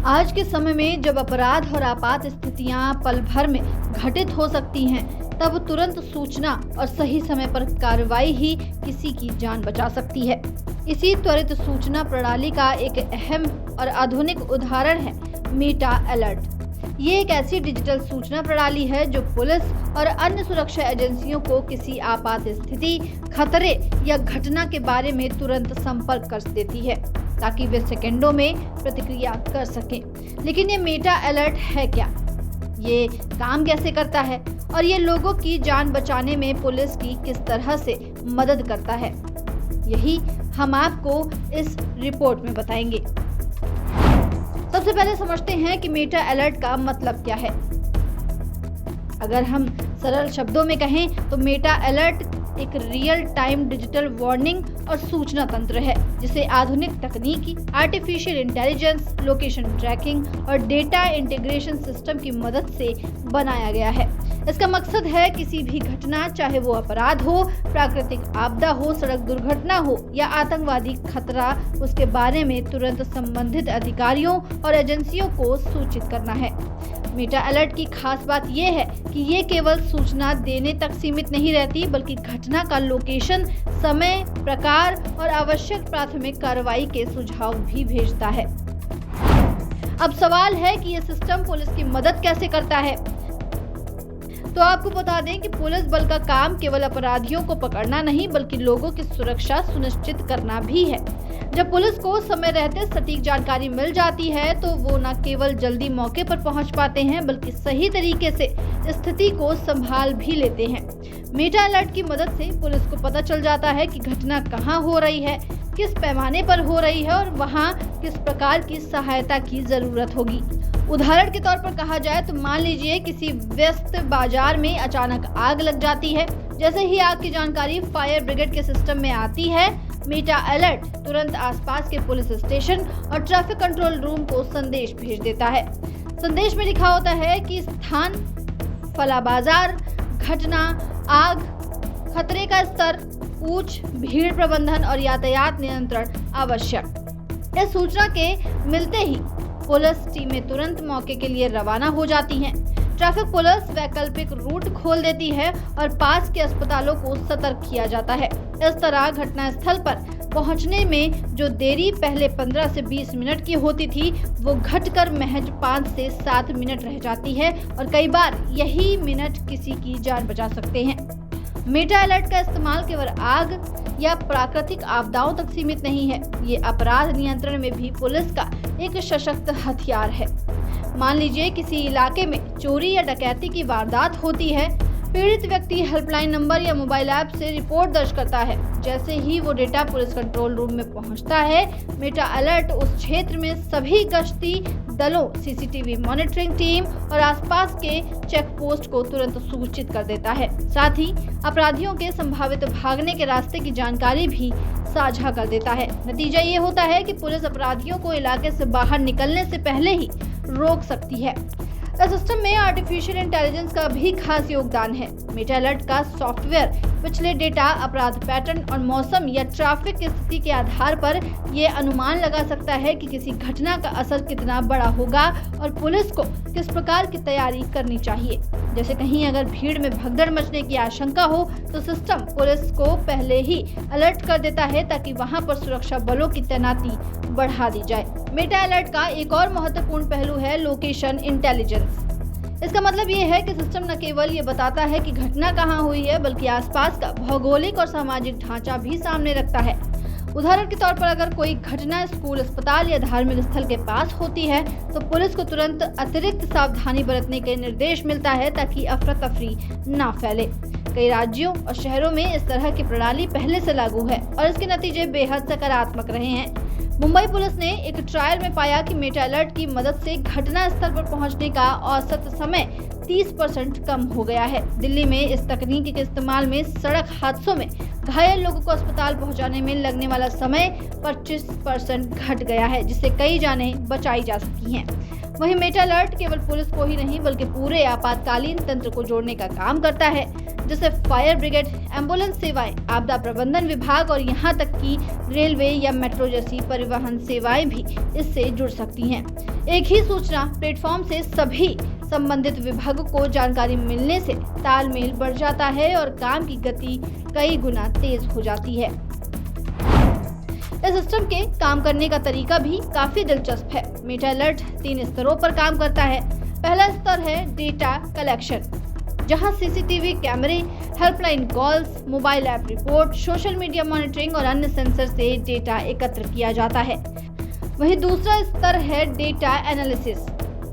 आज के समय में जब अपराध और आपात स्थितियां पल भर में घटित हो सकती हैं, तब तुरंत सूचना और सही समय पर कार्रवाई ही किसी की जान बचा सकती है। इसी त्वरित सूचना प्रणाली का एक अहम और आधुनिक उदाहरण है मीटा अलर्ट। ये एक ऐसी डिजिटल सूचना प्रणाली है जो पुलिस और अन्य सुरक्षा एजेंसियों को किसी आपात स्थिति, खतरे या घटना के बारे में तुरंत संपर्क कर देती है, ताकि वे सेकंडों में प्रतिक्रिया कर सकें। लेकिन ये मीटा अलर्ट है क्या? ये काम कैसे करता है और ये लोगों की जान बचाने में पुलिस की किस तरह से मदद करता है, यही हम आपको इस रिपोर्ट में बताएंगे। सबसे पहले समझते हैं कि मीटा अलर्ट का मतलब क्या है। अगर हम सरल शब्दों में कहें तो मीटा अलर्ट एक रियल टाइम डिजिटल वार्निंग और सूचना तंत्र है, जिसे आधुनिक तकनीकी, आर्टिफिशियल इंटेलिजेंस, लोकेशन ट्रैकिंग और डेटा इंटीग्रेशन सिस्टम की मदद से बनाया गया है। इसका मकसद है किसी भी घटना, चाहे वो अपराध हो, प्राकृतिक आपदा हो, सड़क दुर्घटना हो या आतंकवादी खतरा, उसके बारे में तुरंत संबंधित अधिकारियों और एजेंसियों को सूचित करना है। मीटा अलर्ट की खास बात यह है कि ये केवल सूचना देने तक सीमित नहीं रहती, बल्कि घटना का लोकेशन, समय, प्रकार और आवश्यक प्राथमिक कार्रवाई के सुझाव भी भेजता है। अब सवाल है कि ये सिस्टम पुलिस की मदद कैसे करता है। तो आपको बता दें कि पुलिस बल का काम केवल अपराधियों को पकड़ना नहीं, बल्कि लोगों की सुरक्षा सुनिश्चित करना भी है। जब पुलिस को समय रहते सटीक जानकारी मिल जाती है, तो वो न केवल जल्दी मौके पर पहुंच पाते हैं, बल्कि सही तरीके से स्थिति को संभाल भी लेते हैं। मीटा अलर्ट की मदद से पुलिस को पता चल जाता है कि घटना कहां हो रही है, किस पैमाने पर हो रही है और वहां किस प्रकार की सहायता की जरूरत होगी। उदाहरण के तौर पर कहा जाए तो मान लीजिए किसी व्यस्त बाजार में अचानक आग लग जाती है। जैसे ही आग की जानकारी फायर ब्रिगेड के सिस्टम में आती है, मीटा अलर्ट तुरंत आसपास के पुलिस स्टेशन और ट्रैफिक कंट्रोल रूम को संदेश भेज देता है। संदेश में लिखा होता है कि स्थान, फला बाजार, घटना, आग, खतरे का स्तर, ऊंच, भीड़ प्रबंधन और यातायात नियंत्रण आवश्यक। इस सूचना के मिलते ही पुलिस टीमें तुरंत मौके के लिए रवाना हो जाती हैं। ट्रैफिक पुलिस वैकल्पिक रूट खोल देती है और पास के अस्पतालों को सतर्क किया जाता है। इस तरह घटना स्थल पर पहुंचने में जो देरी पहले 15 से 20 मिनट की होती थी, वो घटकर महज 5 से 7 मिनट रह जाती है और कई बार यही मिनट किसी की जान बचा सकते हैं। मीटा अलर्ट का इस्तेमाल केवल आग या प्राकृतिक आपदाओं तक सीमित नहीं है, ये अपराध नियंत्रण में भी पुलिस का एक सशक्त हथियार है। मान लीजिए किसी इलाके में चोरी या डकैती की वारदात होती है, पीड़ित व्यक्ति हेल्पलाइन नंबर या मोबाइल ऐप से रिपोर्ट दर्ज करता है। जैसे ही वो डेटा पुलिस कंट्रोल रूम में पहुंचता है, मीटा अलर्ट उस क्षेत्र में सभी गश्ती दलों, सीसीटीवी मॉनिटरिंग टीम और आसपास के चेक पोस्ट को तुरंत सूचित कर देता है। साथ ही अपराधियों के संभावित भागने के रास्ते की जानकारी भी साझा कर देता है। नतीजा ये होता है कि पुलिस अपराधियों को इलाके से बाहर निकलने से पहले ही रोक सकती है। इस सिस्टम में आर्टिफिशियल इंटेलिजेंस का भी खास योगदान है। मीटा अलर्ट का सॉफ्टवेयर पिछले डेटा, अपराध पैटर्न और मौसम या ट्रैफिक की स्थिति के आधार पर ये अनुमान लगा सकता है कि किसी घटना का असर कितना बड़ा होगा और पुलिस को किस प्रकार की तैयारी करनी चाहिए। जैसे कहीं अगर भीड़ में भगदड़ मचने की आशंका हो, तो सिस्टम पुलिस को पहले ही अलर्ट कर देता है, ताकि वहां पर सुरक्षा बलों की तैनाती बढ़ा दी जाए। मीटा अलर्ट का एक और महत्वपूर्ण पहलू है लोकेशन इंटेलिजेंस। इसका मतलब ये है कि सिस्टम न केवल ये बताता है कि घटना कहाँ हुई है, बल्कि आसपास का भौगोलिक और सामाजिक ढांचा भी सामने रखता है। उदाहरण के तौर पर अगर कोई घटना स्कूल, अस्पताल या धार्मिक स्थल के पास होती है, तो पुलिस को तुरंत अतिरिक्त सावधानी बरतने के निर्देश मिलता है, ताकि अफरा तफरी ना फैले। कई राज्यों और शहरों में इस तरह की प्रणाली पहले से लागू है और इसके नतीजे बेहद सकारात्मक रहे हैं। मुंबई पुलिस ने एक ट्रायल में पाया कि मीटा अलर्ट की मदद से घटना स्थल पर पहुंचने का औसत समय 30% कम हो गया है। दिल्ली में इस तकनीक के इस्तेमाल में सड़क हादसों में घायल लोगों को अस्पताल पहुंचाने में लगने वाला समय 25% घट गया है, जिससे कई जानें बचाई जा सकी हैं। वहीं मीटा अलर्ट केवल पुलिस को ही नहीं, बल्कि पूरे आपातकालीन तंत्र को जोड़ने का काम करता है, जैसे फायर ब्रिगेड, एम्बुलेंस सेवाएं, आपदा प्रबंधन विभाग और यहाँ तक कि रेलवे या मेट्रो जैसी परिवहन सेवाएं भी इससे जुड़ सकती हैं। एक ही सूचना प्लेटफॉर्म से सभी संबंधित विभाग को जानकारी मिलने से तालमेल बढ़ जाता है और काम की गति कई गुना तेज हो जाती है। इस सिस्टम के काम करने का तरीका भी काफी दिलचस्प है। मेटा अलर्ट 3 स्तरों पर काम करता है। पहला स्तर है डेटा कलेक्शन, जहां सीसीटीवी कैमरे, helpline calls, mobile app report, social media monitoring और अन्य सेंसर से डेटा एकत्र किया जाता है। वहीं दूसरा स्तर है डेटा एनालिसिस,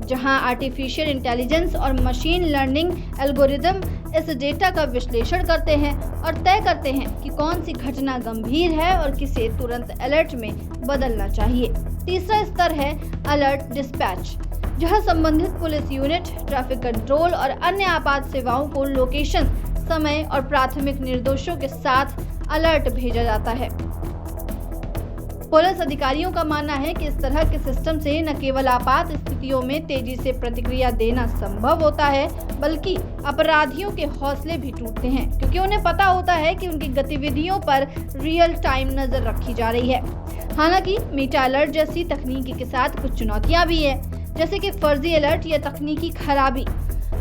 जहां आर्टिफिशियल इंटेलिजेंस और मशीन लर्निंग एल्गोरिदम इस डेटा का विश्लेषण करते हैं और तय करते हैं कि कौन सी घटना गंभीर है और किसे तुरंत अलर्ट में बदलना चाहिए। तीसरा स्तर है अलर्ट डिस्पैच, जहां संबंधित पुलिस यूनिट, ट्रैफिक कंट्रोल और अन्य आपात सेवाओं को लोकेशन, समय और प्राथमिक निर्देशों के साथ अलर्ट भेजा जाता है। पुलिस अधिकारियों का मानना है कि इस तरह के सिस्टम से न केवल आपात स्थितियों में तेजी से प्रतिक्रिया देना संभव होता है, बल्कि अपराधियों के हौसले भी टूटते हैं, क्योंकि उन्हें पता होता है कि उनकी गतिविधियों पर रियल टाइम नजर रखी जा रही है। हालांकि मेटा अलर्ट जैसी तकनीकी के साथ कुछ चुनौतियां भी है, जैसे कि फर्जी अलर्ट या तकनीकी खराबी।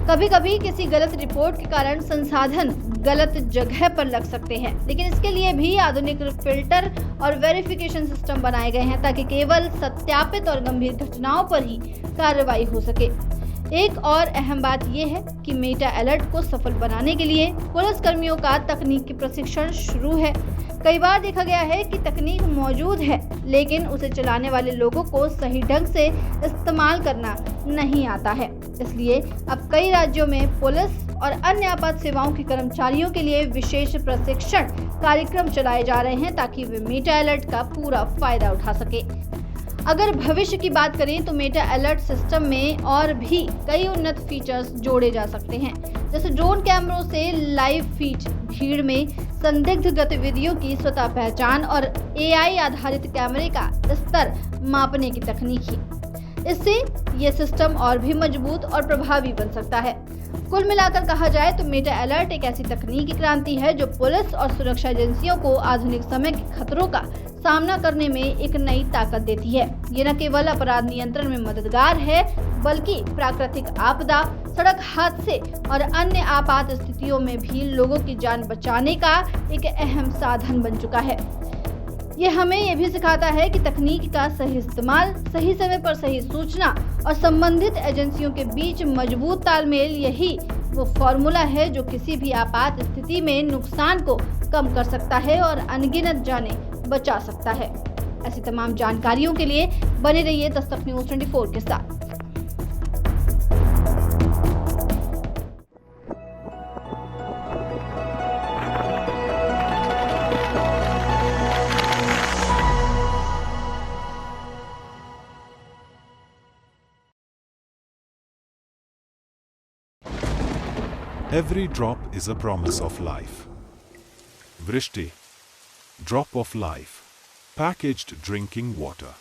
कभी कभी किसी गलत रिपोर्ट के कारण संसाधन गलत जगह पर लग सकते हैं, लेकिन इसके लिए भी आधुनिक फिल्टर और वेरिफिकेशन सिस्टम बनाए गए हैं ताकि केवल सत्यापित और गंभीर घटनाओं पर ही कार्रवाई हो सके। एक और अहम बात यह है कि मेटा अलर्ट को सफल बनाने के लिए पुलिस कर्मियों का तकनीकी प्रशिक्षण शुरू है। कई बार देखा गया है कि तकनीक मौजूद है, लेकिन उसे चलाने वाले लोगों को सही ढंग से इस्तेमाल करना नहीं आता है। इसलिए अब कई राज्यों में पुलिस और अन्य आपात सेवाओं के कर्मचारियों के लिए विशेष प्रशिक्षण कार्यक्रम चलाए जा रहे हैं ताकि वे मेटा अलर्ट का पूरा फायदा उठा सके। अगर भविष्य की बात करें तो मेटा अलर्ट सिस्टम में और भी कई उन्नत फीचर्स जोड़े जा सकते हैं, जैसे ड्रोन कैमरों से लाइव फीड, भीड़ में संदिग्ध गतिविधियों की स्वतः पहचान और AI आधारित कैमरे का स्तर मापने की तकनीक। इससे ये सिस्टम और भी मजबूत और प्रभावी बन सकता है। कुल मिलाकर कहा जाए तो मेटा अलर्ट एक ऐसी तकनीकी क्रांति है जो पुलिस और सुरक्षा एजेंसियों को आधुनिक समय के खतरों का सामना करने में एक नई ताकत देती है। ये न केवल अपराध नियंत्रण में मददगार है, बल्कि प्राकृतिक आपदा, सड़क हादसे और अन्य आपात स्थितियों में भी लोगों की जान बचाने का एक अहम साधन बन चुका है। ये हमें ये भी सिखाता है कि तकनीक का सही इस्तेमाल, सही समय पर सही सूचना और संबंधित एजेंसियों के बीच मजबूत तालमेल, यही वो फॉर्मूला है जो किसी भी आपात स्थिति में नुकसान को कम कर सकता है और अनगिनत जानें बचा सकता है। ऐसी तमाम जानकारियों के लिए बने रहिए दस्तक न्यूज़ 24 के साथ। Every drop is a promise of life. Vrishti, drop of life, packaged drinking water.